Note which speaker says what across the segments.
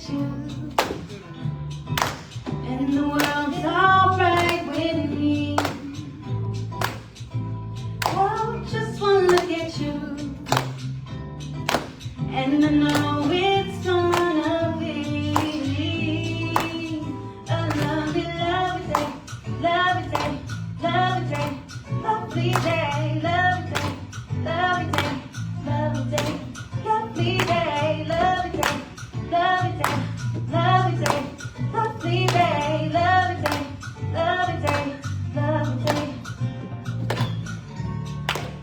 Speaker 1: at you. And the world's alright with me. Oh, just one look at you. And I know it's gonna be a lovely, lovely day. Lovely day, lovely day, lovely day, lovely day, lovely day, lovely day, lovely day, lovely day, lovely day, lovely day, lovely day, lovely day, lovely day, lovely day.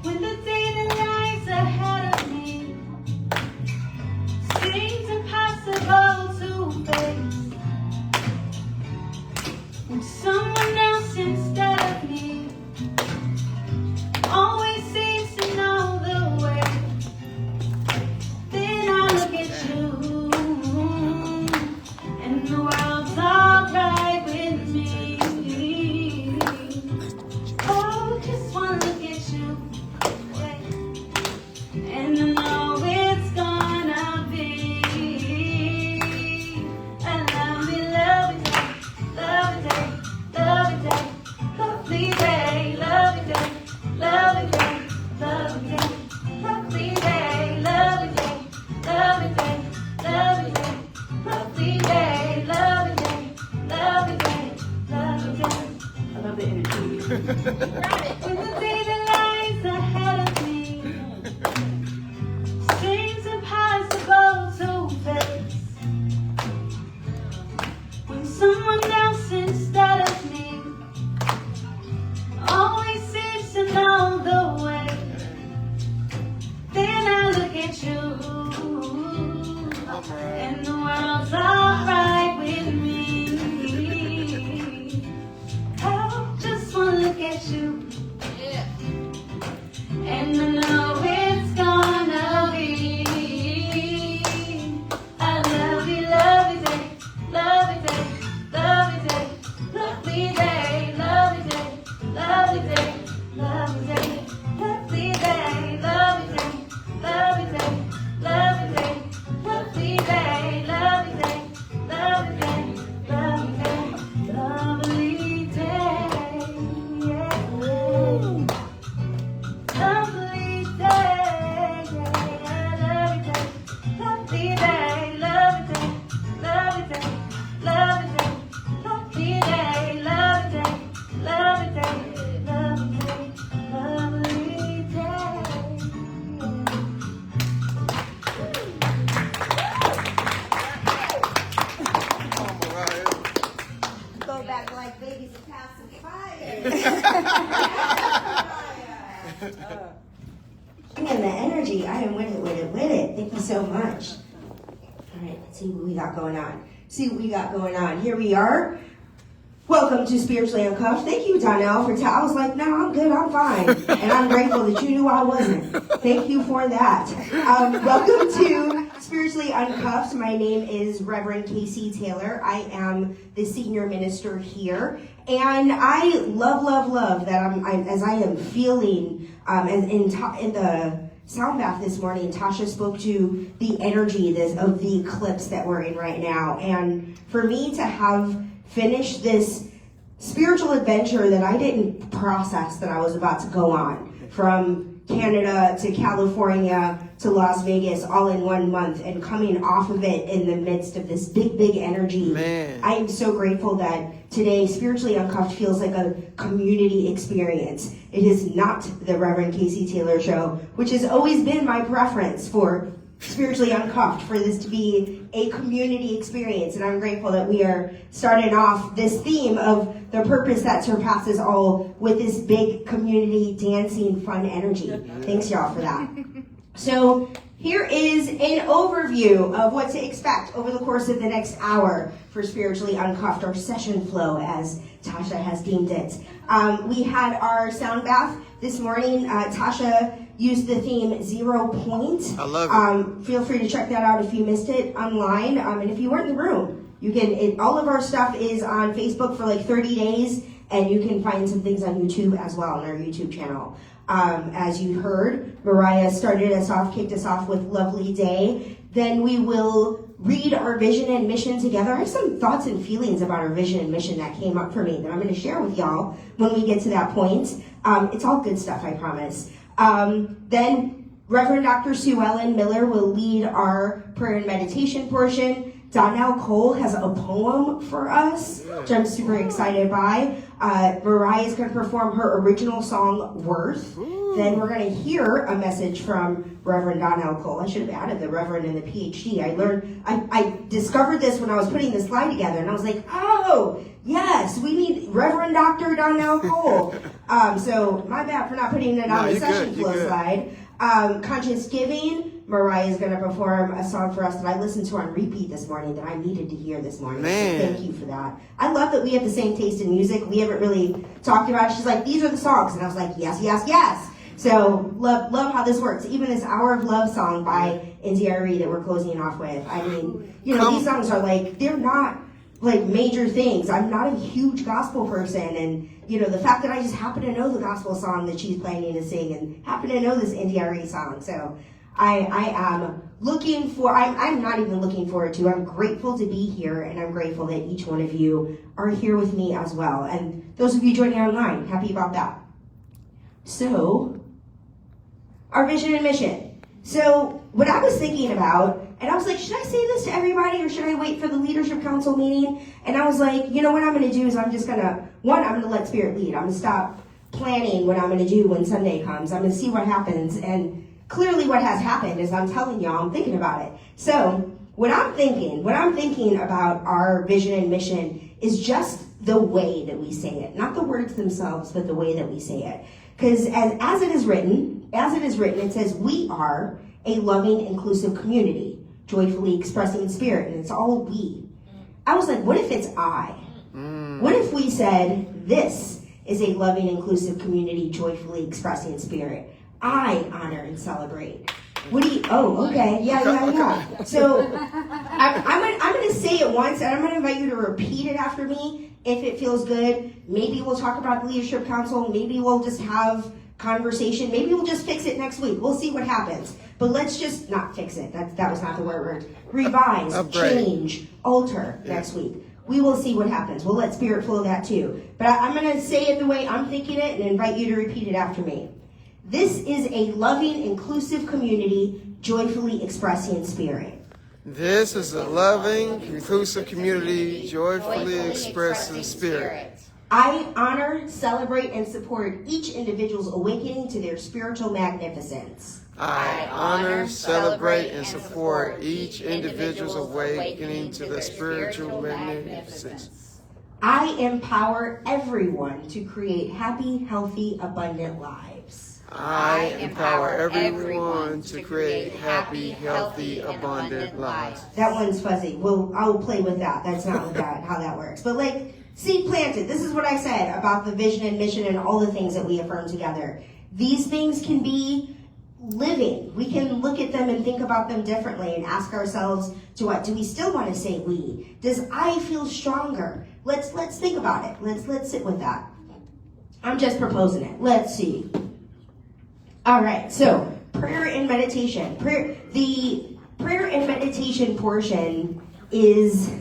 Speaker 1: When the day that lies ahead of me seems impossible to face, when someone else instead of me always seems to know the way, then I look at you, and the world's alright with me. Oh, just one look at you, and I know it's gonna be a lovely, lovely day, lovely day, lovely day, lovely day, lovely day, lovely day, lovely day, lovely day, lovely day, lovely day, lovely day, lovely day, lovely day, lovely day. I love the energy. When the day that lies ahead of me seems impossible to face, when someone else instead of me always seems to know the way, then I look at you, and the world's alright with me. Oh, just one look at you, and I know it's gonna be a lovely, lovely day, lovely day, lovely day, lovely day, lovely day, lovely day, lovely day, lovely day, lovely day, lovely day, lovely day, lovely day, lovely day, lovely day, lovely day, lovely day, yeah. Lovely day, yeah, lovely day, lovely day, lovely day, lovely day, lovely day, lovely day, lovely day, lovely day, lovely day,
Speaker 2: Go back like babies and fire. And the energy, I am with it. Thank you so much. All right, let's see what we got going on. Here we are. Welcome to Spiritually Uncuffed. Thank you, Donelle, for I was like, no, I'm good, I'm fine. And I'm grateful that you knew I wasn't. Thank you for that. Welcome to Spiritually Uncuffed. My name is Reverend Casey Taylor. I am the senior minister here. And I love that as I am feeling in the sound bath this morning, Tasha spoke to the energy of the eclipse that we're in right now. And for me to have finished this spiritual adventure that I didn't process that I was about to go on, from Canada to California to Las Vegas all in 1 month, and coming off of it in the midst of this big energy.
Speaker 3: Man.
Speaker 2: I am so grateful that today Spiritually Uncuffed feels like a community experience. It is not the Reverend Casey Taylor show, which has always been my preference for Spiritually Uncuffed, for this to be a community experience. And I'm grateful that we are starting off this theme of the purpose that surpasses all with this big community dancing fun energy. Thanks y'all for that. So here is an overview of what to expect over the course of the next hour for Spiritually Uncuffed, or session flow as Tasha has deemed it. We had our sound bath this morning. Tasha used the theme 0 Point.
Speaker 3: I love it.
Speaker 2: Feel free to check that out if you missed it online. And if you weren't in the room, you can. All of our stuff is on Facebook for like 30 days, and you can find some things on YouTube as well on our YouTube channel. As you heard, Mariah kicked us off with Lovely Day. Then we will read our vision and mission together, I have some thoughts and feelings about our vision and mission that came up for me that I'm going to share with y'all when we get to that point. It's all good stuff, I promise. Then Reverend Dr. Sue Ellen Miller will lead our prayer and meditation portion. Donelle Cole has a poem for us, which I'm super excited by. Mariah is going to perform her original song, Worth. Then we're going to hear a message from Reverend Donelle Cole. I should have added the Reverend and the PhD. I discovered this when I was putting this slide together, and I was like, oh, yes, we need Reverend Dr. Donelle Cole. So my bad for not putting it on the session flow slide. Conscious Giving. Mariah is going to perform a song for us that I listened to on repeat this morning that I needed to hear this morning.
Speaker 3: Man.
Speaker 2: So thank you for that. I love that we have the same taste in music. We haven't really talked about it. She's like, these are the songs. And I was like, yes, yes, yes. So love how this works. Even this Hour of Love song by NDRE that we're closing off with. I mean, these songs are like, they're not like major things. I'm not a huge gospel person, and the fact that I just happen to know the gospel song that she's planning to sing and happen to know this NDRE song. So I am looking for, I'm not even looking forward to, I'm grateful to be here, and I'm grateful that each one of you are here with me as well. And those of you joining online, happy about that. So, our vision and mission. So, what I was thinking about, and I was like, should I say this to everybody or should I wait for the leadership council meeting? And I was like, what I'm going to do is I'm going to let Spirit lead. I'm going to stop planning what I'm going to do when Sunday comes. I'm going to see what happens. And clearly what has happened is I'm telling y'all, I'm thinking about it. So what I'm thinking about our vision and mission is just the way that we say it. Not the words themselves, but the way that we say it. Because as it is written, it says, we are a loving, inclusive community, joyfully expressing spirit, and it's all we. I was like, what if it's I? What if we said, this is a loving, inclusive community, joyfully expressing spirit? I honor and celebrate. Okay. Yeah. So I'm going to say it once, and I'm going to invite you to repeat it after me if it feels good. Maybe we'll talk about the leadership council. Maybe we'll just have conversation. Maybe we'll just fix it next week. We'll see what happens. But let's just not fix it. That was not the word. Revise, change, alter next week. We will see what happens. We'll let Spirit flow that too. But I'm going to say it the way I'm thinking it and invite you to repeat it after me. This is a loving, inclusive community, joyfully expressing spirit.
Speaker 3: This is a loving, inclusive community, joyfully expressing spirit.
Speaker 2: I honor, celebrate, and support each individual's awakening to their spiritual magnificence.
Speaker 3: I honor, celebrate, and support each individual's awakening to the spiritual magnificence.
Speaker 2: I empower everyone to create happy, healthy, abundant lives.
Speaker 3: I empower everyone to create happy, healthy, abundant lives.
Speaker 2: That one's fuzzy. I'll play with that. That's not how that works. But seed planted. This is what I said about the vision and mission and all the things that we affirm together. These things can be living. We can look at them and think about them differently and ask ourselves, do we still want to say we? Does I feel stronger? Let's think about it. Let's sit with that. I'm just proposing it. Let's see. All right, so prayer and meditation. The prayer and meditation portion is,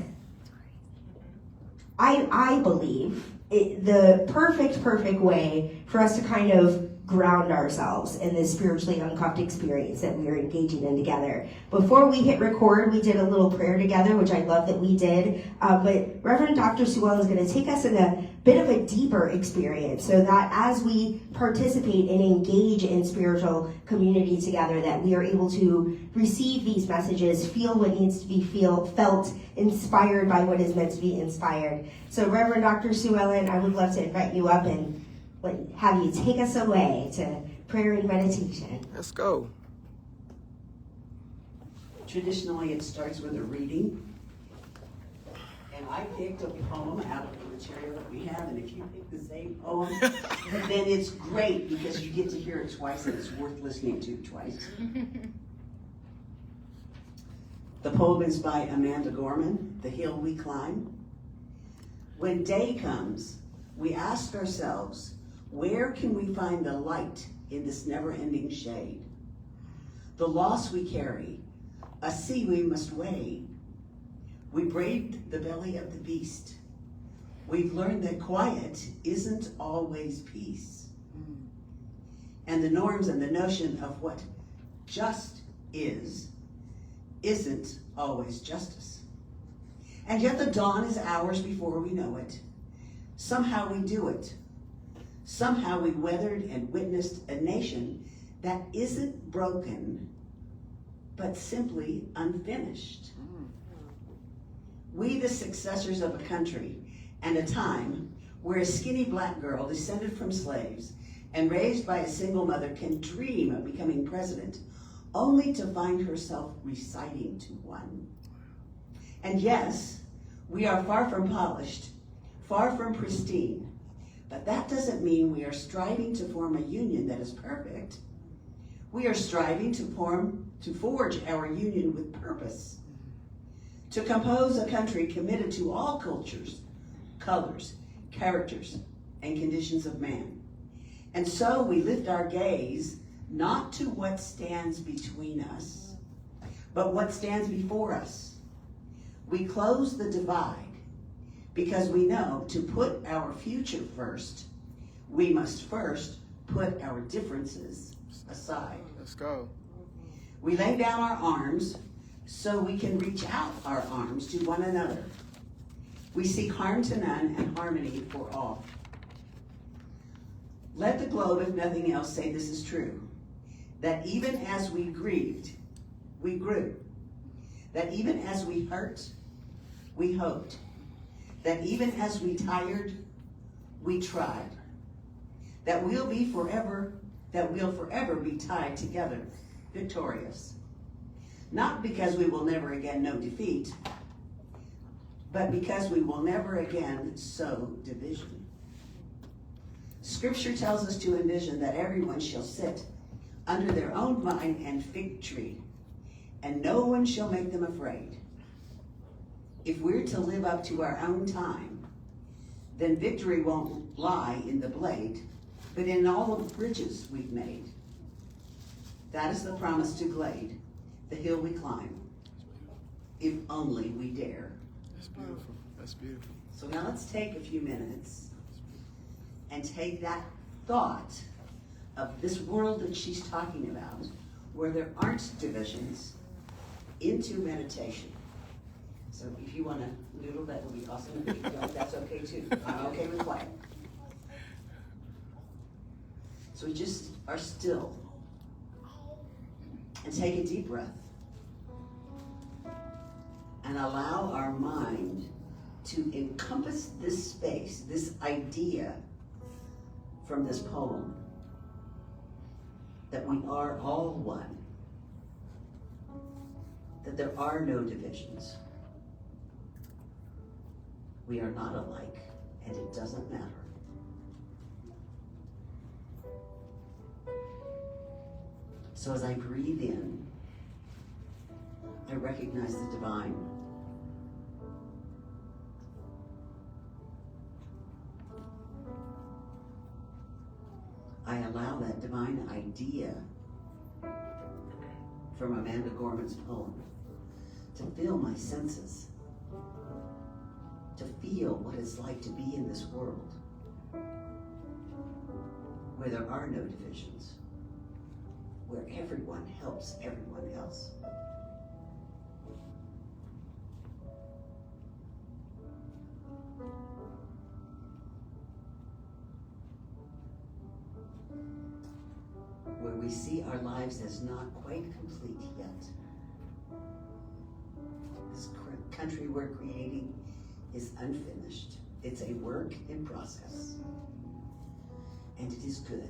Speaker 2: I believe, the perfect way for us to kind of ground ourselves in this spiritually uncuffed experience that we are engaging in together. Before we hit record, we did a little prayer together, which I love that we did. But Reverend Dr. Sue Ellen is going to take us in a bit of a deeper experience so that as we participate and engage in spiritual community together, that we are able to receive these messages, feel what needs to be felt, inspired by what is meant to be inspired. So Reverend Dr. Sue Ellen, I would love to invite you up and have you take us away to prayer and meditation.
Speaker 3: Let's go.
Speaker 4: Traditionally, it starts with a reading. And I picked a poem out of the material that we have, and if you pick the same poem, then it's great because you get to hear it twice and it's worth listening to twice. The poem is by Amanda Gorman, The Hill We Climb. When day comes, we ask ourselves, where can we find the light in this never-ending shade? The loss we carry, a sea we must wade, We braved the belly of the beast. We've learned that quiet isn't always peace. And the norms and the notion of what just isn't always justice. And yet the dawn is hours before we know it. Somehow we do it. Somehow we weathered and witnessed a nation that isn't broken, but simply unfinished. We, the successors of a country and a time where a skinny black girl descended from slaves and raised by a single mother can dream of becoming president, only to find herself reciting to one. And yes, we are far from polished, far from pristine, but that doesn't mean we are striving to form a union that is perfect. We are striving to forge our union with purpose, to compose a country committed to all cultures, colors, characters, and conditions of man. And so we lift our gaze not to what stands between us, but what stands before us. We close the divide because we know to put our future first, we must first put our differences aside.
Speaker 3: Let's go.
Speaker 4: We lay down our arms so we can reach out our arms to one another. We seek harm to none and harmony for all. Let the globe, if nothing else, say this is true. That even as we grieved, we grew. That even as we hurt, we hoped. That even as we tired, we tried. That we'll forever be tied together, victorious. Not because we will never again know defeat, but because we will never again sow division. Scripture tells us to envision that everyone shall sit under their own vine and fig tree, and no one shall make them afraid. If we're to live up to our own time, then victory won't lie in the blade, but in all the bridges we've made. That is the promise to Glade, the hill we climb, if only we dare.
Speaker 3: That's beautiful. That's beautiful.
Speaker 4: So now let's take a few minutes and take that thought of this world that she's talking about, where there aren't divisions, into meditation. So if you want to noodle, that would be awesome. If you don't, that's okay too. I'm okay with quiet. So we just are still and take a deep breath and allow our mind to encompass this space, this idea from this poem, that we are all one, that there are no divisions. We are not alike, and it doesn't matter. So as I breathe in, I recognize the divine. I allow that divine idea from Amanda Gorman's poem to fill my senses, to feel what it's like to be in this world where there are no divisions, where everyone helps everyone else. Where we see our lives as not quite complete yet. This country we're creating is unfinished. It's a work in process. And it is good.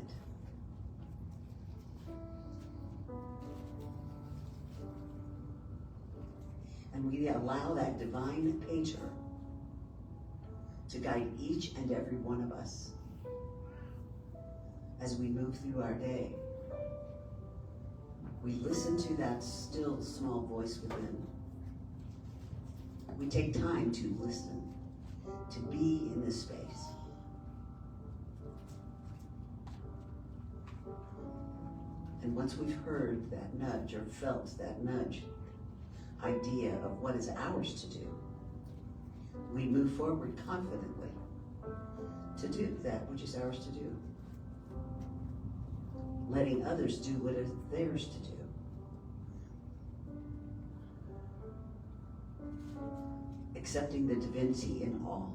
Speaker 4: And we allow that divine painter to guide each and every one of us as we move through our day. We listen to that still small voice within. We take time to listen, to be in this space. And once we've heard that nudge or felt that nudge idea of what is ours to do, we move forward confidently to do that which is ours to do, letting others do what is theirs to do. Accepting the divinity in all.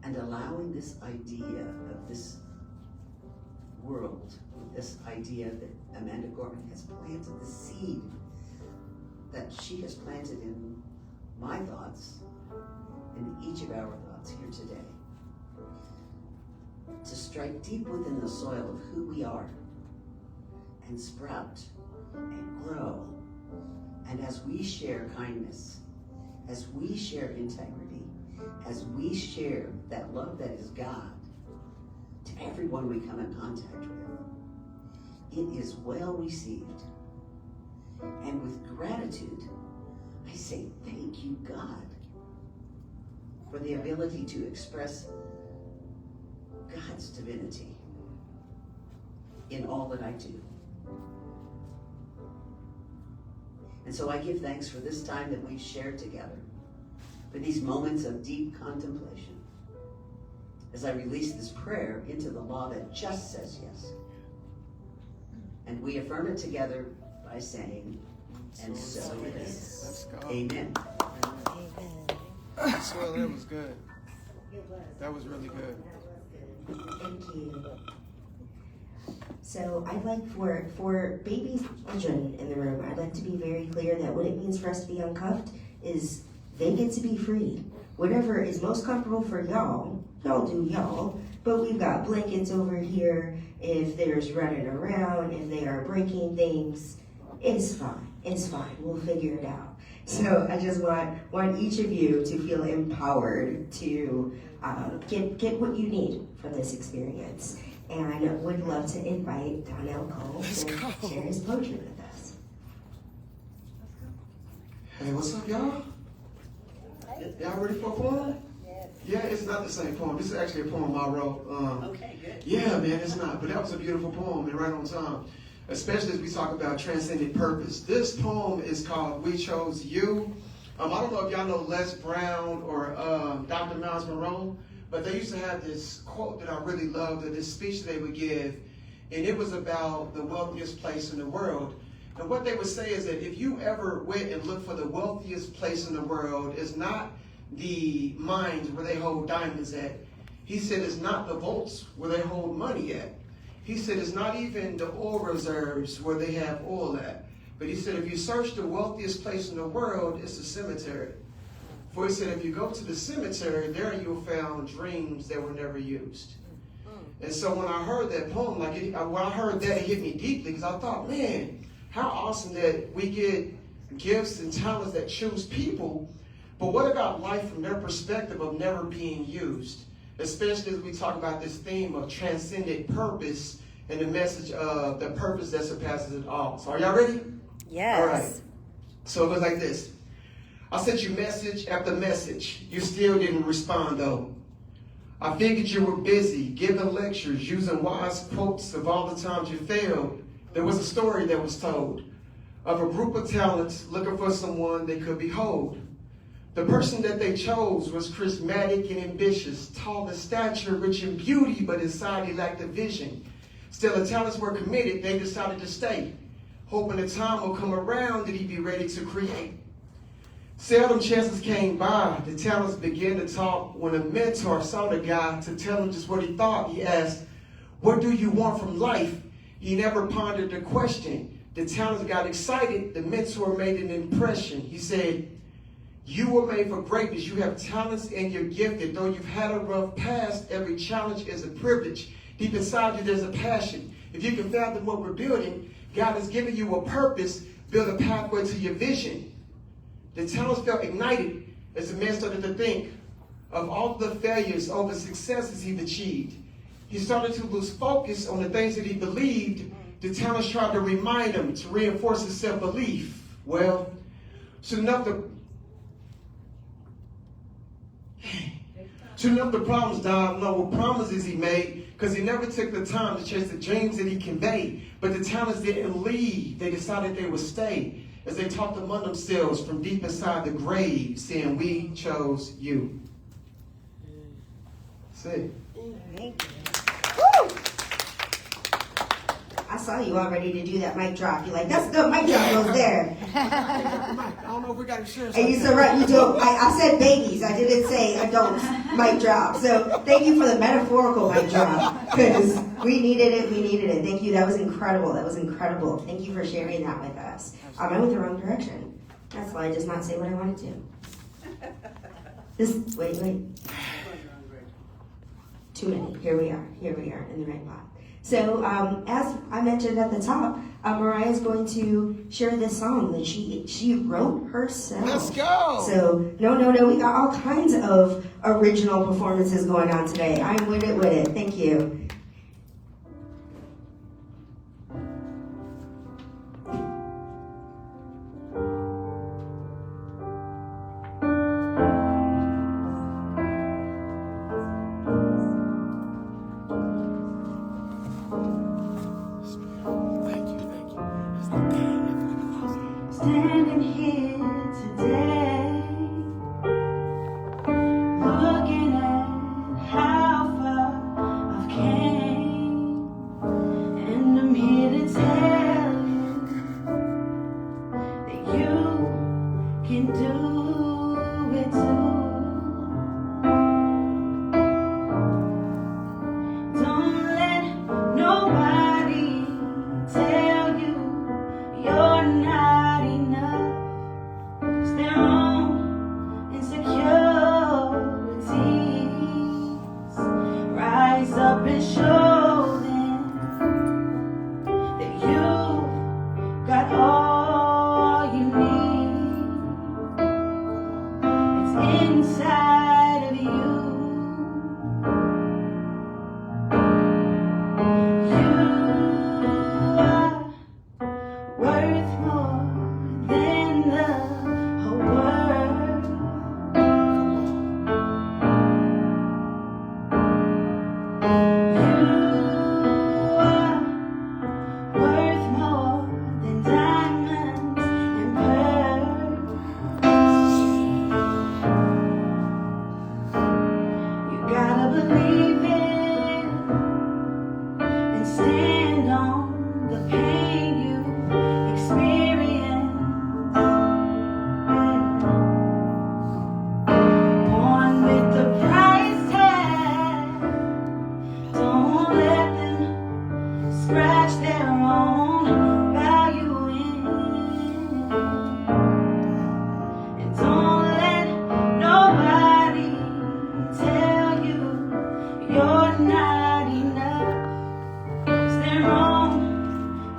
Speaker 4: And allowing this idea of this world, this idea that Amanda Gorman has planted the seed that she has planted in my thoughts, in each of our thoughts here today, to strike deep within the soil of who we are and sprout and grow. And as we share kindness, as we share integrity, as we share that love that is God to everyone we come in contact with, it is well received. And with gratitude, I say thank you, God, for the ability to express God's divinity in all that I do. And so I give thanks for this time that we've shared together, for these moments of deep contemplation, as I release this prayer into the law that just says yes. And we affirm it together by saying, and so it is.
Speaker 3: Let's go.
Speaker 4: Amen.
Speaker 3: I swear that was good. That was really good.
Speaker 2: Thank you. So I'd like for babies and children in the room, I'd like to be very clear that what it means for us to be uncuffed is they get to be free. Whatever is most comfortable for y'all do y'all. But we've got blankets over here. If there's running around, if they are breaking things, it's fine. It's fine. We'll figure it out. So I just want each of you to feel empowered to get what you need from this experience. And I would love to invite Donelle Cole to share his poetry with us.
Speaker 3: Hey, what's up, y'all? Y'all ready for a poem? Yeah, it's not the same poem. This is actually a poem I wrote.
Speaker 4: Okay, good.
Speaker 3: Yeah, man, it's not. But that was a beautiful poem and right on time. Especially as we talk about transcendent purpose. This poem is called We Chose You. I don't know if y'all know Les Brown or Dr. Miles Monroe, but they used to have this quote that I really loved, or this speech they would give, and it was about the wealthiest place in the world. And what they would say is that if you ever went and looked for the wealthiest place in the world, it's not the mines where they hold diamonds at. He said it's not the vaults where they hold money at. He said it's not even the oil reserves where they have oil at. But he said if you search the wealthiest place in the world, it's the cemetery. For he said if you go to the cemetery, there you'll find dreams that were never used. And so when I heard that poem, when I heard that, it hit me deeply, because I thought, man, how awesome that we get gifts and talents that choose people. But what about life from their perspective of never being used? Especially as we talk about this theme of transcendent purpose and the message of the purpose that surpasses it all. So are y'all ready?
Speaker 5: Yes.
Speaker 3: All right. So it goes like this. I sent you message after message. You still didn't respond though. I figured you were busy giving lectures, using wise quotes of all the times you failed. There was a story that was told of a group of talents looking for someone they could behold. The person that they chose was charismatic and ambitious, tall in stature, rich in beauty, but inside he lacked a vision. Still, the talents were committed. They decided to stay, hoping the time will come around that he'd be ready to create. Seldom chances came by. The talents began to talk when a mentor saw the guy to tell him just what he thought. He asked, "What do you want from life?" He never pondered the question. The talents got excited. The mentor made an impression. He said, "You were made for greatness. You have talents and you're gifted. Though you've had a rough past, every challenge is a privilege. Deep inside you, there's a passion. If you can fathom what we're building, God has given you a purpose. Build a pathway to your vision." The talents felt ignited as the man started to think of all the failures over successes he'd achieved. He started to lose focus on the things that he believed. The talents tried to remind him to reinforce his self-belief. Well, soon enough the problems died. No promises he made because he never took the time to chase the dreams that he conveyed. But the talents didn't leave. They decided they would stay as they talked among themselves from deep inside the grave, saying, we chose you. That's it.
Speaker 2: Woo! I saw you all ready to do that mic drop. You're like, that's good, mic drop goes there.
Speaker 3: I don't know if we got to share
Speaker 2: And you said, right, you do. I said babies. I didn't say adults mic drop. So thank you for the metaphorical mic drop, because we needed it. We needed it. Thank you. That was incredible. That was incredible. Thank you for sharing that with us. I went the wrong direction. That's why I just not say what I wanted to. Wait. Too many. Here we are in the right spot. So as I mentioned at the top, Mariah is going to share this song that she wrote herself.
Speaker 3: Let's go.
Speaker 2: So no, we got all kinds of original performances going on today. I'm with it. Thank you.
Speaker 1: Standing here today, looking at how far I've came, and I'm here to tell you that you can do it too. Don't let nobody tell you you're not enough. 'Cause their own insecurities rise up and show them that you got all you need. It's inside of you. You are worth more than the whole world. You are worth more than diamonds and pearls. You gotta believe it and stand on the pain you experience. Born with the price tag. Don't let them scratch their own value in. And don't let nobody tell you you're not enough. 'Cause their own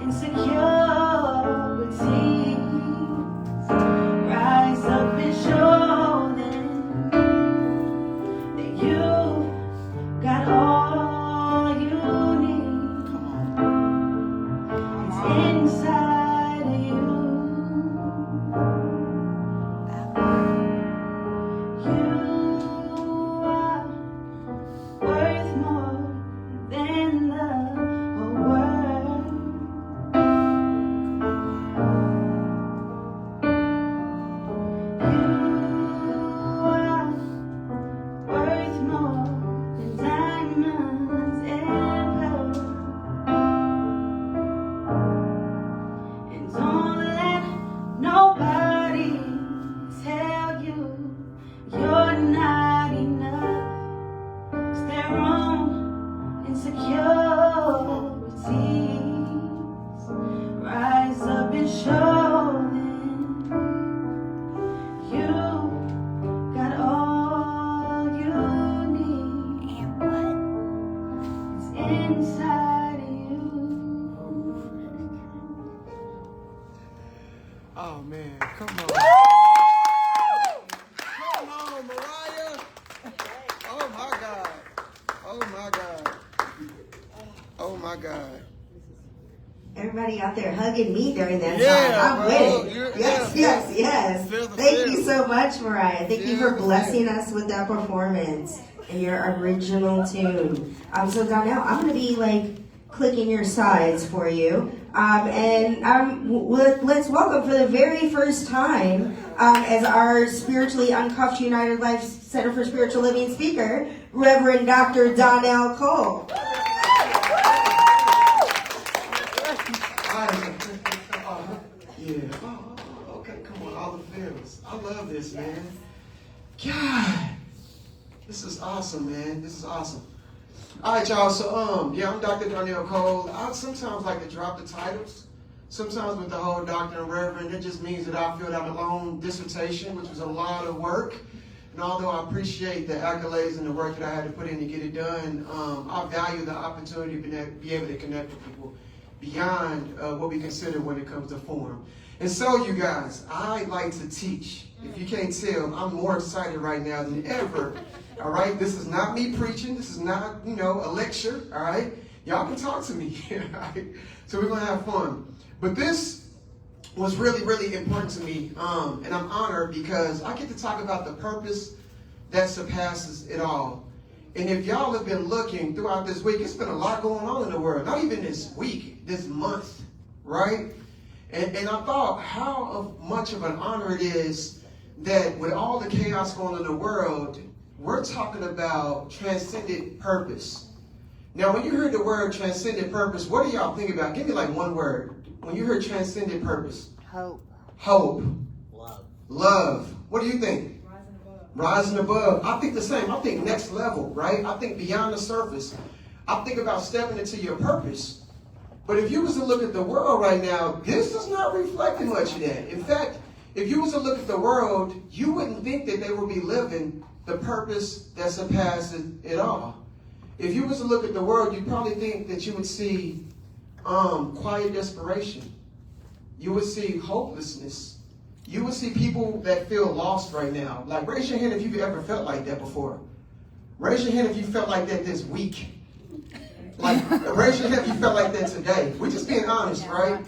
Speaker 1: insecurities rise up and show them that you got all you need. It's inside of you. You are worth more than the whole world. You are worth more than diamonds and pearls. And don't let nobody tell you you're not enough. 'Cause their own insecurities rise up and show them you got all you need. It's inside of you.
Speaker 3: Oh, man. Come on. Come on, Mariah. Oh, my God. Oh, my God. Oh, my God.
Speaker 2: Everybody out there hugging me during that
Speaker 3: Yeah,
Speaker 2: time. I'm
Speaker 3: bro.
Speaker 2: with
Speaker 3: You're-
Speaker 2: it. Yes,
Speaker 3: yeah.
Speaker 2: yes.
Speaker 3: Feel the
Speaker 2: Thank
Speaker 3: feel.
Speaker 2: you so much, Mariah. Thank you
Speaker 3: Feel
Speaker 2: for
Speaker 3: the
Speaker 2: blessing us with that performance. Your original tune. So Donelle, I'm going to be like clicking your sides for you. Let's welcome for the very first time as our spiritually uncuffed United Life Center for Spiritual Living speaker, Reverend Dr. Donelle Cole.
Speaker 3: Okay, come on, all the feels. I love this, man. God, this is awesome, man. This is awesome. All right, y'all. So, I'm Dr. Donelle Cole. I sometimes like to drop the titles. Sometimes with the whole doctor and reverend, it just means that I filled out a long dissertation, which was a lot of work. And although I appreciate the accolades and the work that I had to put in to get it done, I value the opportunity to be able to connect with people beyond what we consider when it comes to form. And so, you guys, I like to teach. If you can't tell, I'm more excited right now than ever. All right? This is not me preaching. This is not, a lecture. All right? Y'all can talk to me. All right? So we're going to have fun. But this was really, really important to me. And I'm honored because I get to talk about the purpose that surpasses it all. And if y'all have been looking throughout this week, it's been a lot going on in the world. Not even this week, this month, right? And I thought how much of an honor it is that with all the chaos going on in the world, we're talking about transcendent purpose. Now, when you hear the word transcendent purpose, what do y'all think about? Give me like one word. When you hear transcendent purpose.
Speaker 5: Hope.
Speaker 3: Hope.
Speaker 5: Love.
Speaker 3: Love. What do you think? Rising above. I think the same. I think next level, right? I think beyond the surface. I think about stepping into your purpose. But if you was to look at the world right now, this does not reflect much of that. In fact, if you was to look at the world, you wouldn't think that they would be living the purpose that surpasses it all. If you was to look at the world, you'd probably think that you would see quiet desperation. You would see hopelessness. You would see people that feel lost right now. Like, raise your hand if you've ever felt like that before. Raise your hand if you felt like that this week. Like, raise your hand if you felt like that today. We're just being honest, right?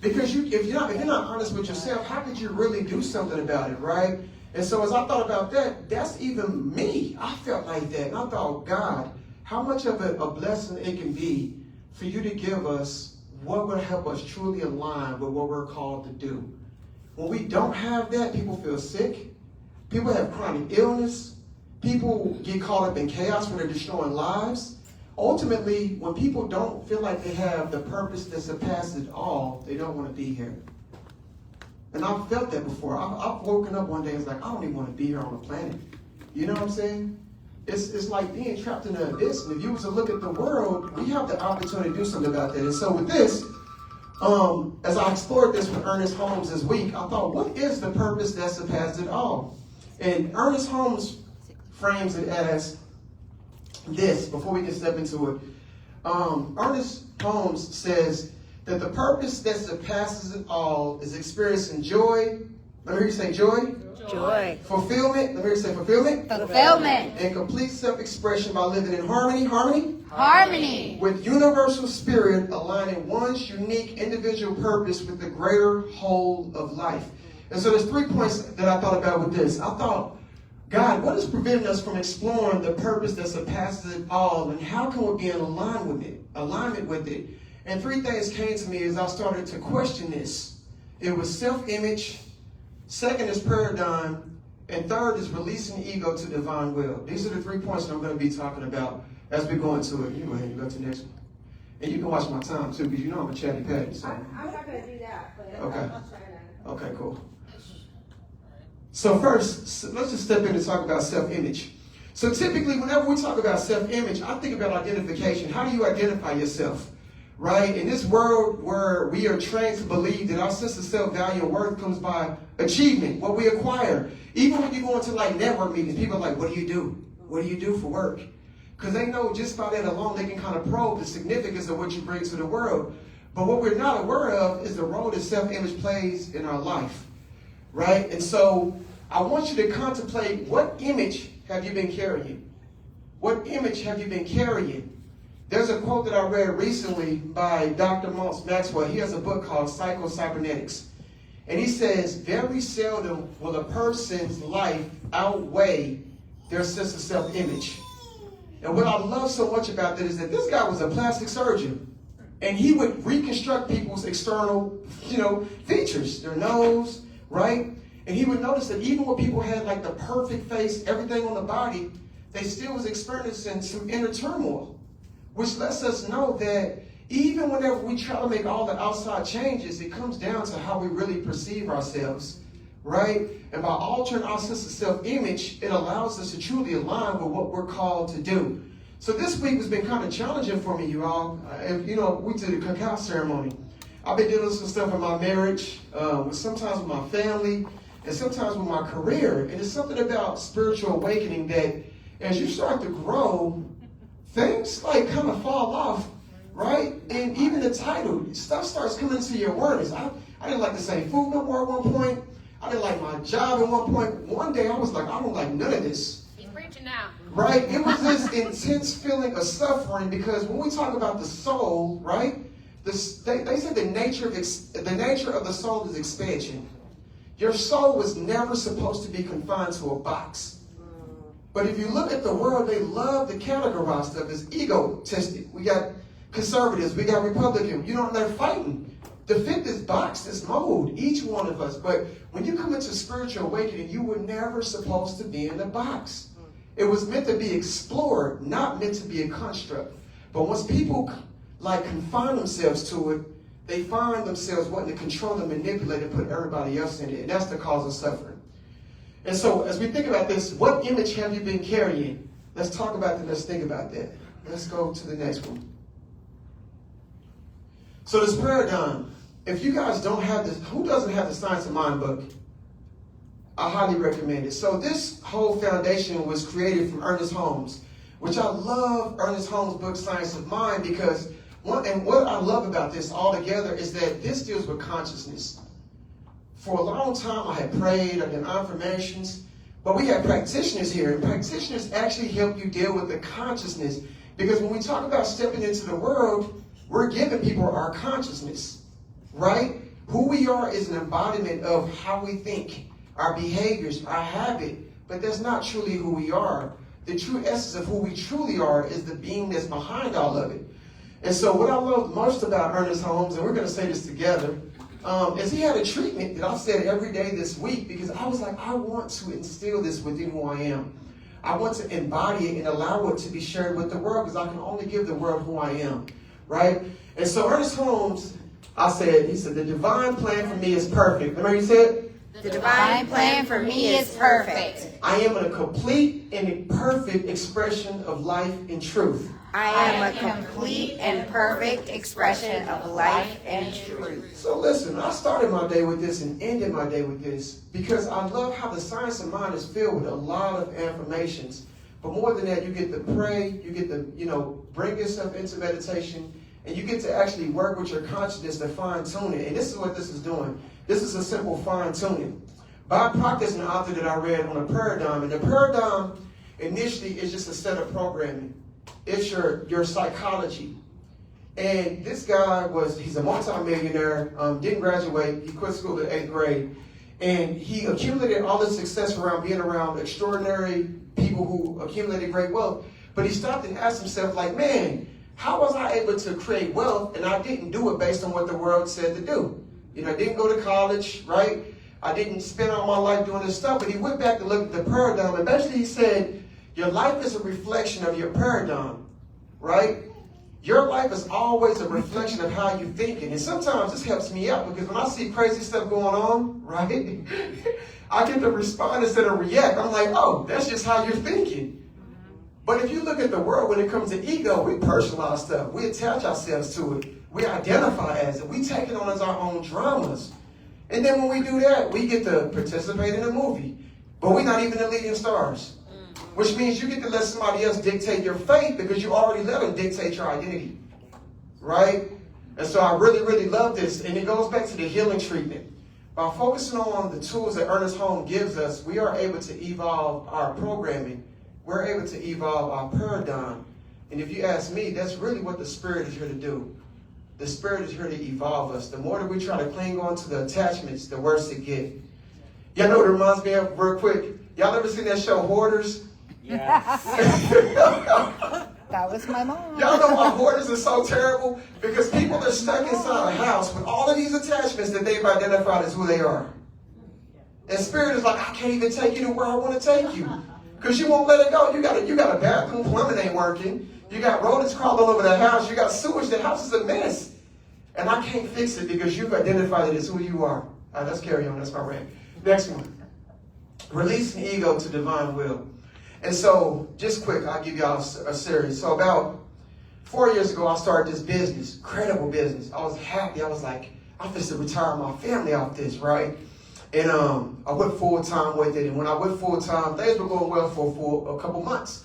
Speaker 3: Because if you're not honest with yourself, how could you really do something about it, right? And so as I thought about that, that's even me. I felt like that. And I thought, God, how much of a blessing it can be for you to give us what will help us truly align with what we're called to do. When we don't have that, people feel sick. People have chronic illness. People get caught up in chaos when they're destroying lives. Ultimately, when people don't feel like they have the purpose that surpasses it all, they don't want to be here. And I've felt that before. I've woken up one day and it's like, I don't even want to be here on the planet. You know what I'm saying? It's like being trapped in an abyss. And if you was to look at the world, we have the opportunity to do something about that. And so with this, as I explored this with Ernest Holmes this week, I thought, what is the purpose that surpasses it all? And Ernest Holmes frames it as this, before we can step into it. Ernest Holmes says that the purpose that surpasses it all is experiencing joy. Let me hear you say joy.
Speaker 5: Joy.
Speaker 3: Fulfillment. Let me hear you say fulfillment.
Speaker 5: Fulfillment.
Speaker 3: And complete self-expression by living in harmony.
Speaker 5: Harmony.
Speaker 3: With universal spirit aligning one's unique individual purpose with the greater whole of life. And so there's 3 points that I thought about with this. I thought, God, what is preventing us from exploring the purpose that surpasses it all, and how can we be in alignment with it? And 3 things came to me as I started to question this. It was self-image, second is paradigm, and third is releasing ego to divine will. These are the 3 points that I'm going to be talking about as we go into it. You go ahead and go to the next one. And you can watch my time too, because you know I'm a chatty patty. So.
Speaker 2: I'm not going to do that, but
Speaker 3: Okay.
Speaker 2: I'm trying to.
Speaker 3: Okay, cool. So first, let's just step in and talk about self-image. So typically, whenever we talk about self-image, I think about identification. How do you identify yourself? Right? In this world where we are trained to believe that our sense of self-value and worth comes by achievement, what we acquire. Even when you go into like network meetings, people are like, what do you do? What do you do for work? Because they know just by that alone, they can kind of probe the significance of what you bring to the world. But what we're not aware of is the role that self-image plays in our life. Right? And so I want you to contemplate, what image have you been carrying? What image have you been carrying? There's a quote that I read recently by Dr. Moss Maxwell. He has a book called Psycho-Cybernetics. And he says, very seldom will a person's life outweigh their sense of self-image. And what I love so much about that is that this guy was a plastic surgeon. And he would reconstruct people's external, features, their nose, right? And he would notice that even when people had like the perfect face, everything on the body, they still was experiencing some inner turmoil, which lets us know that even whenever we try to make all the outside changes, it comes down to how we really perceive ourselves, right? And by altering our sense of self-image, it allows us to truly align with what we're called to do. So this week has been kind of challenging for me, you all. We did a cacao ceremony. I've been dealing with some stuff in my marriage, sometimes with my family, and sometimes with my career. And it's something about spiritual awakening that as you start to grow, things like kind of fall off, right? And even the title, stuff starts coming into your awareness. I didn't like the same food no more at one point. I didn't like my job at one point. One day I was like, I don't like none of this.
Speaker 5: He's preaching now.
Speaker 3: Right? It was this intense feeling of suffering because when we talk about the soul, right? They said the nature of the soul is expansion. Your soul was never supposed to be confined to a box. But if you look at the world, they love to categorize stuff as egotistic. We got conservatives, we got Republicans. They're fighting to fit this box, this mold, each one of us. But when you come into spiritual awakening, you were never supposed to be in a box. It was meant to be explored, not meant to be a construct. But once people confine themselves to it, they find themselves wanting to control and manipulate and put everybody else in it. And that's the cause of suffering. And so as we think about this, what image have you been carrying? Let's talk about that. Let's think about that. Let's go to the next one. So this paradigm, if you guys don't have this, who doesn't have the Science of Mind book? I highly recommend it. So this whole foundation was created from Ernest Holmes, which I love Ernest Holmes' book, Science of Mind, because what I love about this altogether is that this deals with consciousness. For a long time, I had prayed, I did affirmations, but we had practitioners here, and practitioners actually help you deal with the consciousness. Because when we talk about stepping into the world, we're giving people our consciousness, right? Who we are is an embodiment of how we think, our behaviors, our habit, but that's not truly who we are. The true essence of who we truly are is the being that's behind all of it. And so what I love most about Ernest Holmes, and we're going to say this together, is he had a treatment that I said every day this week because I was like, I want to instill this within who I am. I want to embody it and allow it to be shared with the world because I can only give the world who I am, right? And so Ernest Holmes, he said, the divine plan for me is perfect. Remember he said?
Speaker 5: The divine plan for me is perfect.
Speaker 3: I am a complete and perfect expression of life and truth.
Speaker 5: I am a complete and perfect expression of life and truth.
Speaker 3: So listen, I started my day with this and ended my day with this because I love how the Science of Mind is filled with a lot of affirmations. But more than that, you get to pray, you get to, bring yourself into meditation, and you get to actually work with your consciousness to fine-tune it. And this is what this is doing. This is a simple fine-tuning. By practicing the author that I read on a paradigm, and the paradigm initially is just a set of programming. It's your psychology. And this guy he's a multimillionaire, didn't graduate, he quit school in 8th grade, and he accumulated all this success around being around extraordinary people who accumulated great wealth. But he stopped and asked himself, man, how was I able to create wealth and I didn't do it based on what the world said to do? I didn't go to college, right? I didn't spend all my life doing this stuff, but he went back and looked at the paradigm, and basically he said, your life is a reflection of your paradigm, right? Your life is always a reflection of how you're thinking. And sometimes this helps me out because when I see crazy stuff going on, right, I get to respond instead of react. I'm like, oh, that's just how you're thinking. But if you look at the world when it comes to ego, we personalize stuff. We attach ourselves to it. We identify as it. We take it on as our own dramas. And then when we do that, we get to participate in a movie. But we're not even the leading stars. Which means you get to let somebody else dictate your fate because you already let them dictate your identity. Right? And so I really, really love this. And it goes back to the healing treatment. By focusing on the tools that Ernest Holmes gives us, we are able to evolve our programming. We're able to evolve our paradigm. And if you ask me, that's really what the Spirit is here to do. The Spirit is here to evolve us. The more that we try to cling on to the attachments, the worse it gets. Y'all know what it reminds me of real quick? Y'all ever seen that show Hoarders?
Speaker 5: That was my mom.
Speaker 3: Y'all know why hoarders is so terrible? Because people are stuck inside a house with all of these attachments that they've identified as who they are. And spirit is like, I can't even take you to where I want to take you. Because you won't let it go. You got a bathroom, plumbing ain't working. You got rodents crawling all over the house. You got sewage. The house is a mess. And I can't fix it because you've identified it as who you are. All right, let's carry on. That's my rant. Next one. Releasing ego to divine will. And so, just quick, I'll give y'all a series. So about 4 years ago, I started this business, incredible business. I was happy. I was like, I'm supposed to retire my family off this, right? And I went full time with it. And when I went full time, things were going well for a couple months.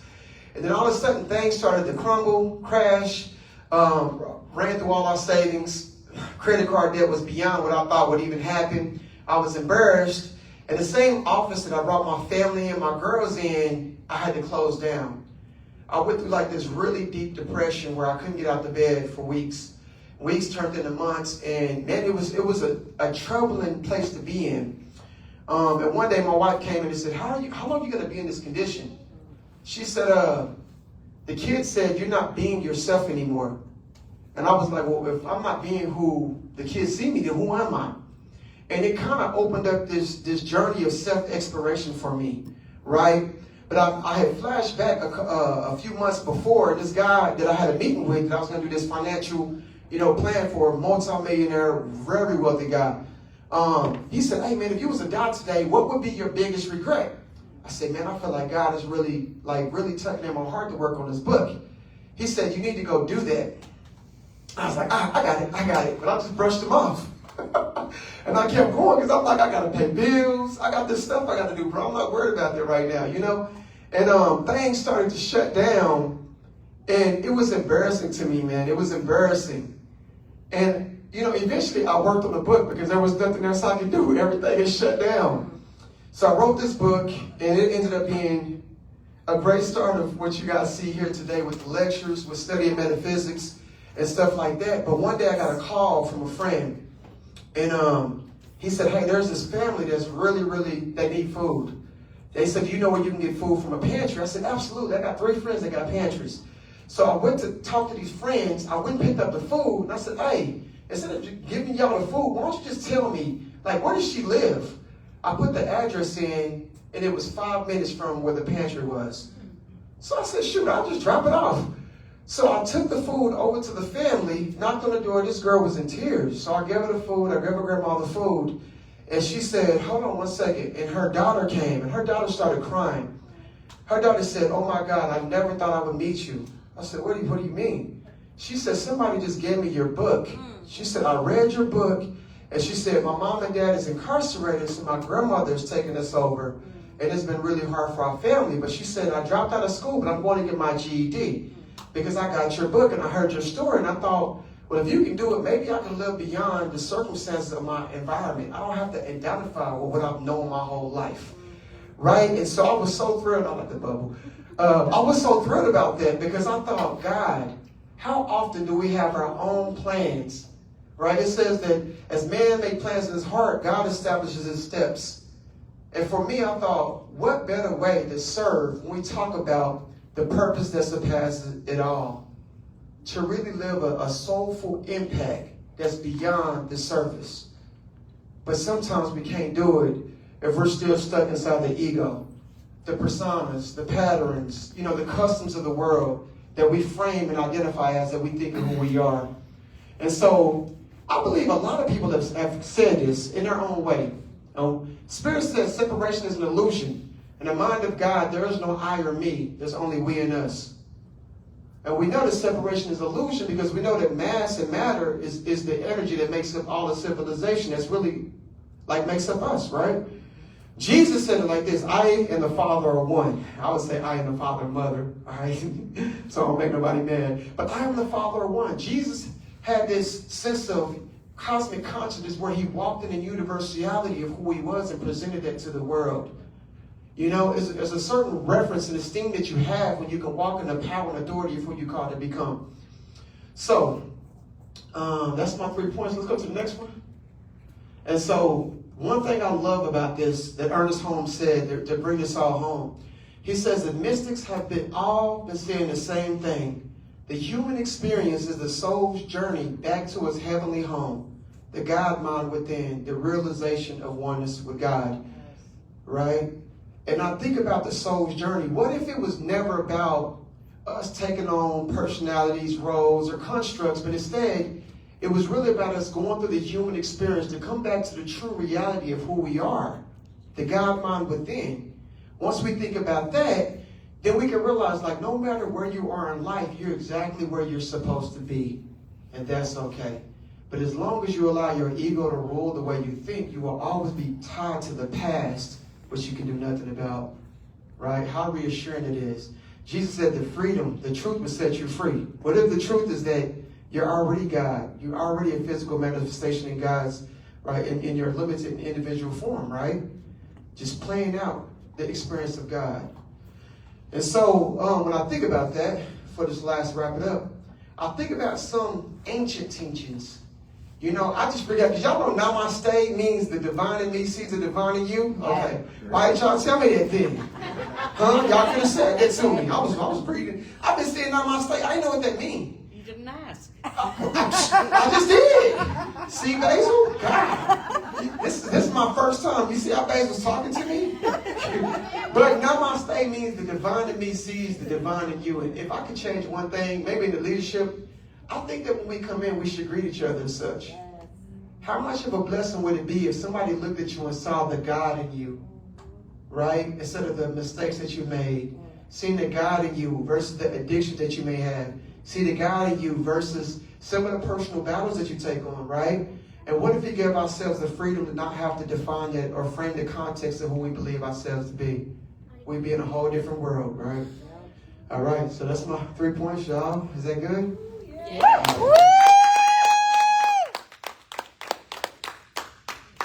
Speaker 3: And then all of a sudden, things started to crumble, crash, ran through all our savings. Credit card debt was beyond what I thought would even happen. I was embarrassed. And the same office that I brought my family and my girls in, I had to close down. I went through like this really deep depression where I couldn't get out of bed for weeks. Weeks turned into months, and man, it was a troubling place to be in. And one day my wife came in and said, how long are you going to be in this condition? She said, the kids said, you're not being yourself anymore. And I was like, well, if I'm not being who the kids see me, then who am I? And it kind of opened up this journey of self-exploration for me, right? But I had flashed back a few months before, this guy that I had a meeting with, that I was going to do this financial, plan for, a multi-millionaire, very wealthy guy. He said, hey man, if you was to die today, what would be your biggest regret? I said, man, I feel like God is really tugging at my heart to work on this book. He said, you need to go do that. I was like, I got it. But I just brushed him off. And I kept going because I'm like, I got to pay bills. I got this stuff I got to do, bro. I'm not worried about that right now, And things started to shut down. And it was embarrassing to me, man. It was embarrassing. And, eventually I worked on the book because there was nothing else I could do. Everything is shut down. So I wrote this book, and it ended up being a great start of what you guys see here today with the lectures, with studying metaphysics and stuff like that. But one day I got a call from a friend. And he said, hey, there's this family that's they need food. They said, do you know where you can get food from a pantry? I said, absolutely. I got 3 friends that got pantries. So I went to talk to these friends. I went and picked up the food. And I said, hey, instead of giving y'all the food, why don't you just tell me, where does she live? I put the address in, and it was 5 minutes from where the pantry was. So I said, shoot, I'll just drop it off. So I took the food over to the family, knocked on the door. This girl was in tears. So I gave her the food. I gave her grandma the food. And she said, hold on one second. And her daughter came, and her daughter started crying. Her daughter said, oh, my God, I never thought I would meet you. I said, what do you mean? She said, somebody just gave me your book. She said, I read your book. And she said, my mom and dad is incarcerated, so my grandmother is taking us over. And it's been really hard for our family. But she said, I dropped out of school, but I'm going to get my GED. Because I got your book and I heard your story, and I thought, well, if you can do it, maybe I can live beyond the circumstances of my environment. I don't have to identify with what I've known my whole life, right? And so I was so thrilled. I like the bubble. I was so thrilled about that because I thought, God, how often do we have our own plans, right? It says that as man made plans in his heart, God establishes his steps. And for me, I thought, what better way to serve when we talk about the purpose that surpasses it all, to really live a soulful impact that's beyond the surface. But sometimes we can't do it if we're still stuck inside the ego, the personas, the patterns, the customs of the world that we frame and identify as that we think of who we are. And so I believe a lot of people have said this in their own way. Spirit says separation is an illusion. In the mind of God, there is no I or me. There's only we and us. And we know that separation is illusion because we know that mass and matter is the energy that makes up all the civilization. That's really makes up us, right? Jesus said it like this, I and the Father are one. I would say I and the Father and Mother, all right? So I don't make nobody mad. But I and the Father are one. Jesus had this sense of cosmic consciousness where he walked in the universality of who he was and presented that to the world. There's a certain reference and esteem that you have when you can walk in the power and authority of who you call to become. So, that's my 3 points. Let's go to the next one. And so, one thing I love about this that Ernest Holmes said to bring this all home, He says the mystics have all been saying the same thing. The human experience is the soul's journey back to its heavenly home, the God mind within, the realization of oneness with God, right? And I think about the soul's journey. What if it was never about us taking on personalities, roles, or constructs, but instead, it was really about us going through the human experience to come back to the true reality of who we are, the God mind within. Once we think about that, then we can realize, like, no matter where you are in life, you're exactly where you're supposed to be, and that's okay. But as long as you allow your ego to rule the way you think, you will always be tied to the past, which you can do nothing about, right? How reassuring it is. Jesus said the truth will set you free. What if the truth is that you're already God? You're already a physical manifestation in God's, right, in your limited individual form, right? Just playing out the experience of God. And so when I think about that, for this last wrap it up, I think about some ancient teachings. You know, I just forgot, because y'all know namaste means the divine in me sees the divine in you? Okay. Why didn't y'all tell me that then? Huh? Y'all could have said that to me. I was breathing. I've been saying namaste. I didn't know what that means.
Speaker 5: You didn't ask.
Speaker 3: I just did. See, Basil? God. This is my first time. You see how Basil's talking to me? But namaste means the divine in me sees the divine in you. And if I could change one thing, maybe in the leadership, I think that when we come in, we should greet each other as such. How much of a blessing would it be if somebody looked at you and saw the God in you, right? Instead of the mistakes that you made. Seeing the God in you versus the addiction that you may have. See the God in you versus some of the personal battles that you take on, right? And what if we give ourselves the freedom to not have to define that or frame the context of who we believe ourselves to be? We'd be in a whole different world, right? All right, so that's my 3 points, y'all. Is that good?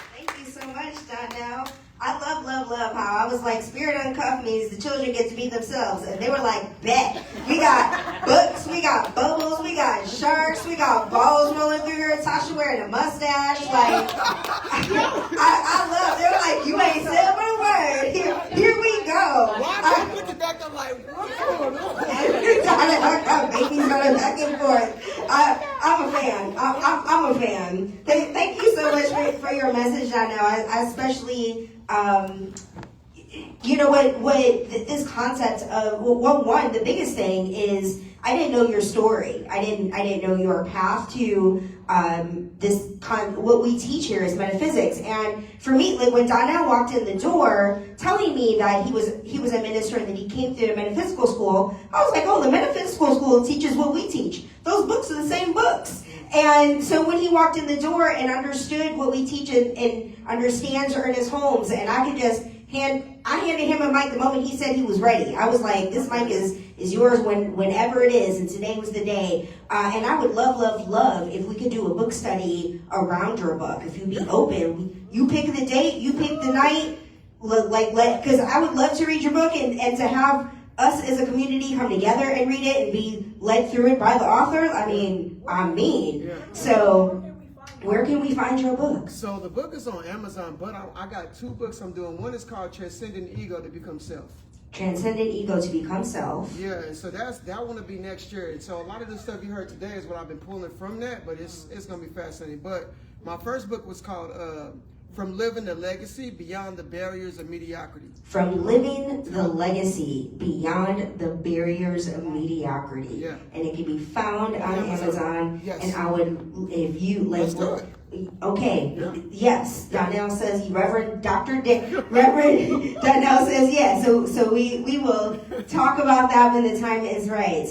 Speaker 2: Thank you so much, Donelle. I love how I was like, Spirit Uncuffed means the children get to be themselves. And they were like, bet. We got books, we got bubbles, we got sharks, we got balls rolling through here. Tasha wearing a mustache. Like, I love, they were like, you ain't said but a word. Here we go.
Speaker 6: I looked back, I'm like, what's going on?
Speaker 2: Babies running back and forth. I'm a fan. I'm a fan. Thank you so much for your message, Donelle. I especially, you know what this concept of one, the biggest thing is I didn't know your story. I didn't know your path to what we teach here is metaphysics. And for me, like when Donelle walked in the door telling me that he was a minister and that he came through the metaphysical school, I was like, oh, the metaphysical school teaches what we teach. Those books are the same books. And so when he walked in the door and understood what we teach and understands Ernest Holmes, and I could just I handed him a mic the moment he said he was ready. I was like, this mic is yours whenever it is, and today was the day. And I would love if we could do a book study around your book. If you'd be open, you pick the date, you pick the night, because I would love to read your book and to have us as a community come together and read it and be led through it by the author. I mean. So where can we find your book?
Speaker 6: So the book is on Amazon, but I got 2 books I'm doing. One is called Transcendent Ego to Become Self.
Speaker 2: Transcendent Ego to Become Self.
Speaker 6: Yeah, and so that one will be next year. And so a lot of the stuff you heard today is what I've been pulling from that, but it's going to be fascinating. But my first book was called From Living the Legacy Beyond the Barriers of Mediocrity.
Speaker 2: From Living the Legacy Beyond the Barriers of Mediocrity.
Speaker 6: Yeah.
Speaker 2: And it can be found on Amazon.
Speaker 6: Yes.
Speaker 2: And I would, if you like,
Speaker 6: Let's do it.
Speaker 2: Okay.
Speaker 6: Yeah.
Speaker 2: Yes. Donelle says, Reverend Donelle says yes. So we will talk about that when the time is right.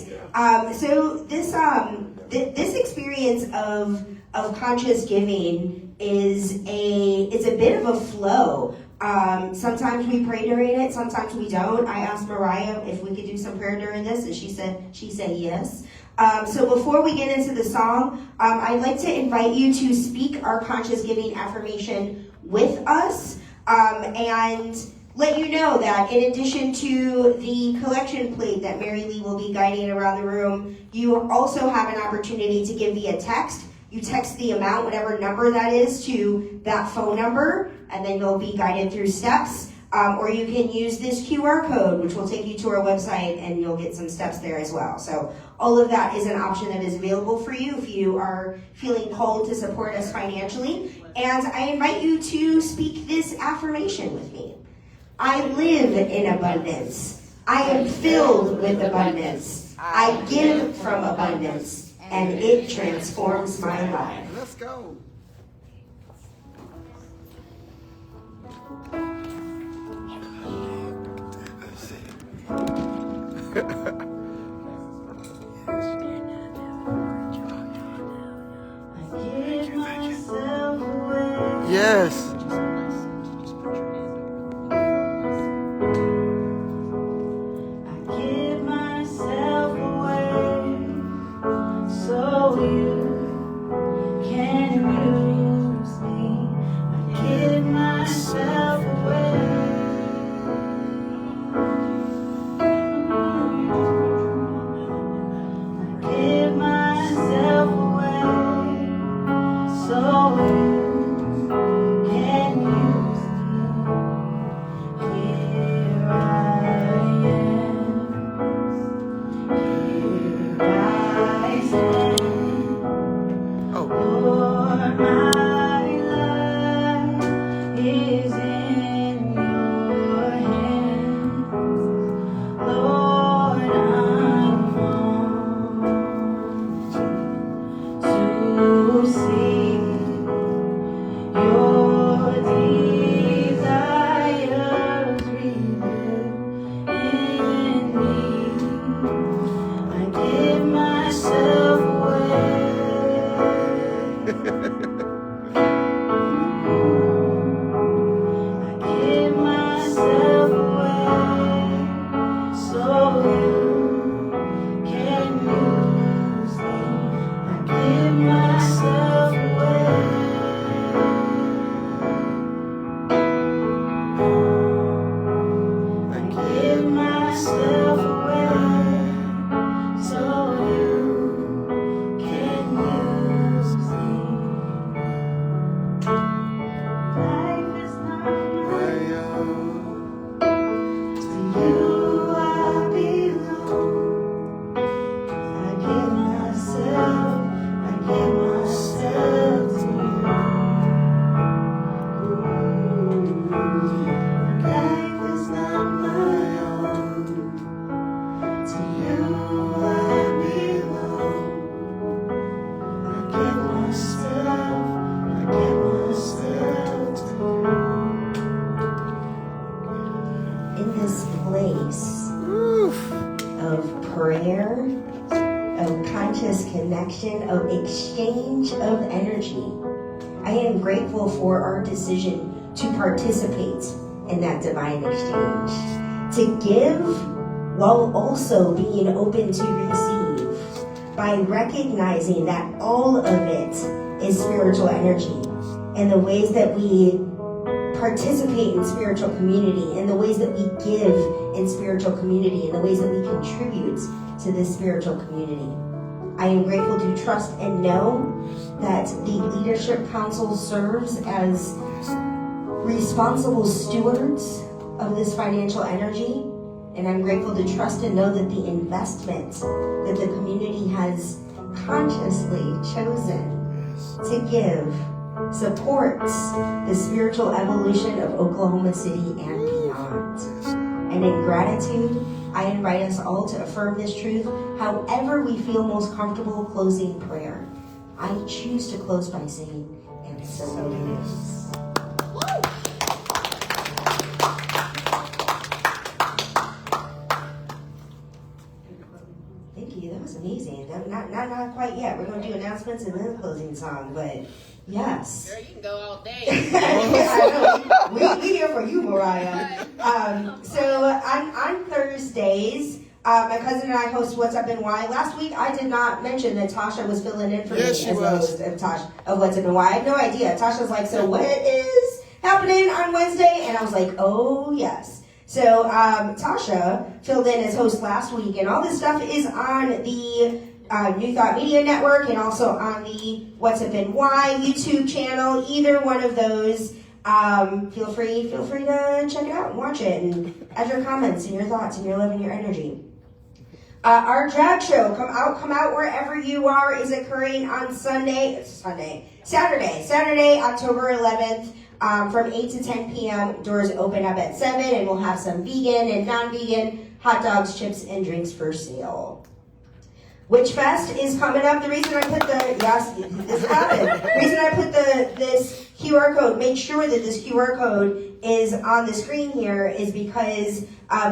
Speaker 2: So this experience of conscious giving it's a bit of a flow. Sometimes we pray during it, sometimes we don't. I asked Mariah if we could do some prayer during this, and she said yes. So before we get into the song, I'd like to invite you to speak our conscious giving affirmation with us, and let you know that in addition to the collection plate that Mary Lee will be guiding around the room, you also have an opportunity to give via text. You text the amount, whatever number that is, to that phone number, and then you'll be guided through steps. or you can use this QR code, which will take you to our website, and you'll get some steps there as well. So all of that is an option that is available for you if you are feeling called to support us financially. And I invite you to speak this affirmation with me. I live in abundance. I am filled with abundance. I give from abundance, and it transforms my life.
Speaker 6: Let's go. Yes.
Speaker 2: Of exchange of energy. I am grateful for our decision to participate in that divine exchange, to give while also being open to receive, by recognizing that all of it is spiritual energy, and the ways that we participate in spiritual community, and the ways that we give in spiritual community, and the ways that we contribute to this spiritual community. I am grateful to trust and know that the Leadership Council serves as responsible stewards of this financial energy. And I'm grateful to trust and know that the investment that the community has consciously chosen to give supports the spiritual evolution of Oklahoma City and beyond. And in gratitude, I invite us all to affirm this truth however we feel most comfortable closing prayer. I choose to close by saying, and so it is. Thank you, that was amazing. Not quite yet. We're going to do announcements and then a closing song, but yes.
Speaker 7: Girl, you can go all day.
Speaker 2: I know. We here for you, Mariah. So on Thursdays, my cousin and I host What's Up and Why. Last week, I did not mention that Tasha was filling in for me as host of What's Up and Why. I have no idea. Tasha's like, so what is happening on Wednesday? And I was like, oh, yes. So Tasha filled in as host last week, and all this stuff is on the New Thought Media Network and also on the What's Up and Why YouTube channel. Either one of those Feel free to check it out and watch it and add your comments and your thoughts and your love and your energy. Our drag show, come out wherever you are, is occurring on Saturday, October 11th, from 8 to 10 p.m. Doors open up at 7, and we'll have some vegan and non-vegan hot dogs, chips, and drinks for sale. Witch Fest is coming up. The reason I put this QR code, make sure that this QR code is on the screen here, is because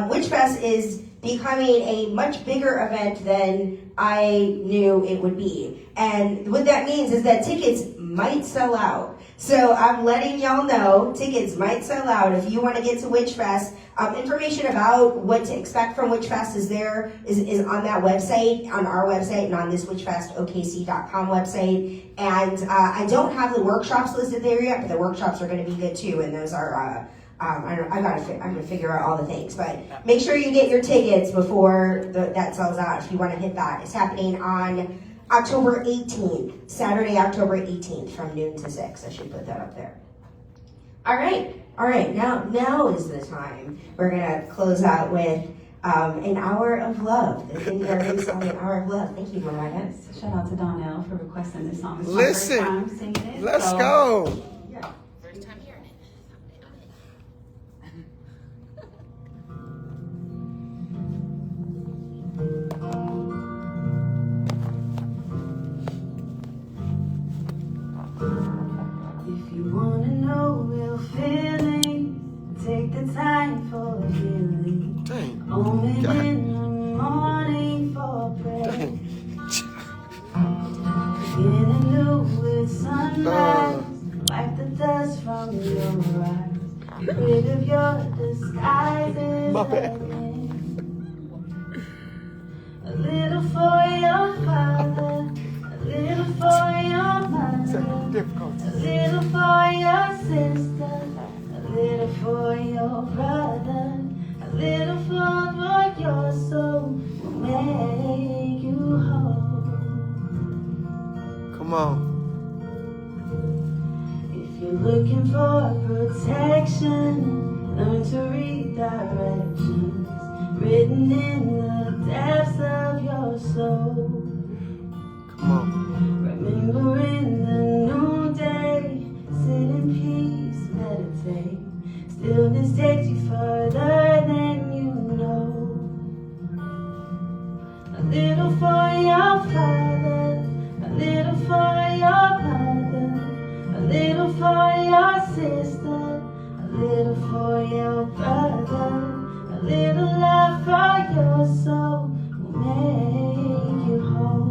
Speaker 2: Witch Fest is becoming a much bigger event than I knew it would be. And what that means is that tickets might sell out. So I'm letting y'all know tickets might sell out. If you want to get to Witch Fest, information about what to expect from Witch Fest is on that website, on our website, and on this witchfestokc.com website. And I don't have the workshops listed there yet, but the workshops are going to be good too. And those are I'm gonna figure out all the things, but make sure you get your tickets before that sells out if you want to hit that. It's happening on October 18th, Saturday, October 18th, from noon to 6. I should put that up there. All right. Now is the time. We're gonna close out with an hour of love. The thing that is on an hour of love. Thank you, Mariah.
Speaker 1: Shout out to Donelle for requesting this song. It's my
Speaker 6: Listen,
Speaker 1: first time singing it,
Speaker 6: let's
Speaker 1: so-
Speaker 6: go.
Speaker 1: Yeah.
Speaker 5: First time hearing it.
Speaker 1: If you wanna know real feelings, take the time for healing.
Speaker 6: Dang.
Speaker 1: Moment
Speaker 6: God.
Speaker 1: in the morning for prayer. Beginning new with sunrise, wipe the dust from your eyes. Rid of your disguises.
Speaker 6: My bad.
Speaker 1: again. A little for your father, a little for your mother.
Speaker 6: Difficult.
Speaker 1: A little for your sister, a little for your brother, a little for your soul will make you whole.
Speaker 6: Come on.
Speaker 1: If you're looking for protection, learn to read directions written in the depths of your soul.
Speaker 6: Come on.
Speaker 1: Remember in the noonday, sit in peace, meditate. Stillness takes you further than you know. A little for your father, a little for your mother, a little for your sister, a little for your brother, a little love for your soul will make you whole.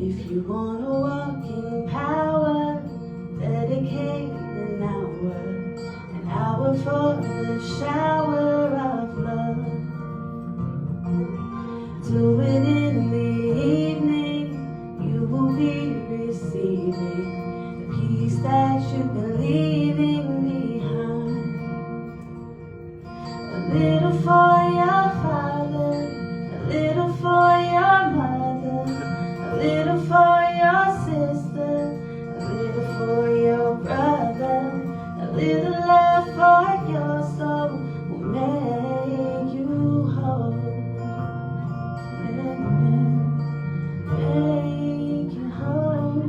Speaker 1: If you wanna walk in power, dedicate an hour for the shower of love. Do it in the evening, you will be receiving the peace that you've been leaving behind. A little for your father, a little for your mother, a little for your sister, a little for your brother, a little love for your soul will make you whole. Make you whole.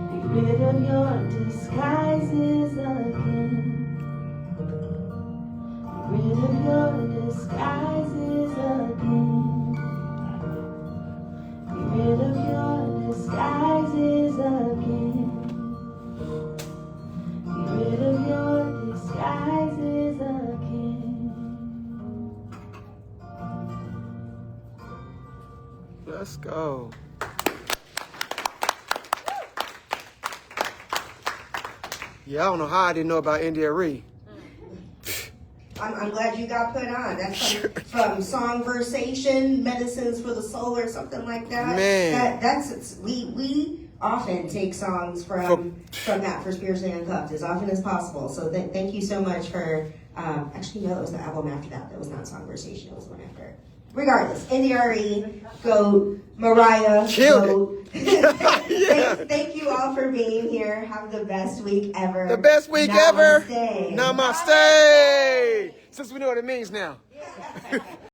Speaker 1: Be rid of your disguises again. Be rid of your disguises again. Be rid of your disguises again. Be rid of your disguises again.
Speaker 6: Let's go. Yeah, I don't know how I didn't know about NDRE.
Speaker 2: I'm glad you got put on. That's from Songversation, Medicines for the Soul, or something like that.
Speaker 6: Man.
Speaker 2: We often take songs from that for Spiritually Uncuffed as often as possible. So thank you so much for. Actually, no, it was the album after that. That was not Songversation. It was the one after it. Regardless, NDRE, GOAT, Mariah, GOAT. Thank you all for being here. Have the best week ever.
Speaker 6: The best week
Speaker 2: Namaste.
Speaker 6: ever. Namaste. Since we know what it means now.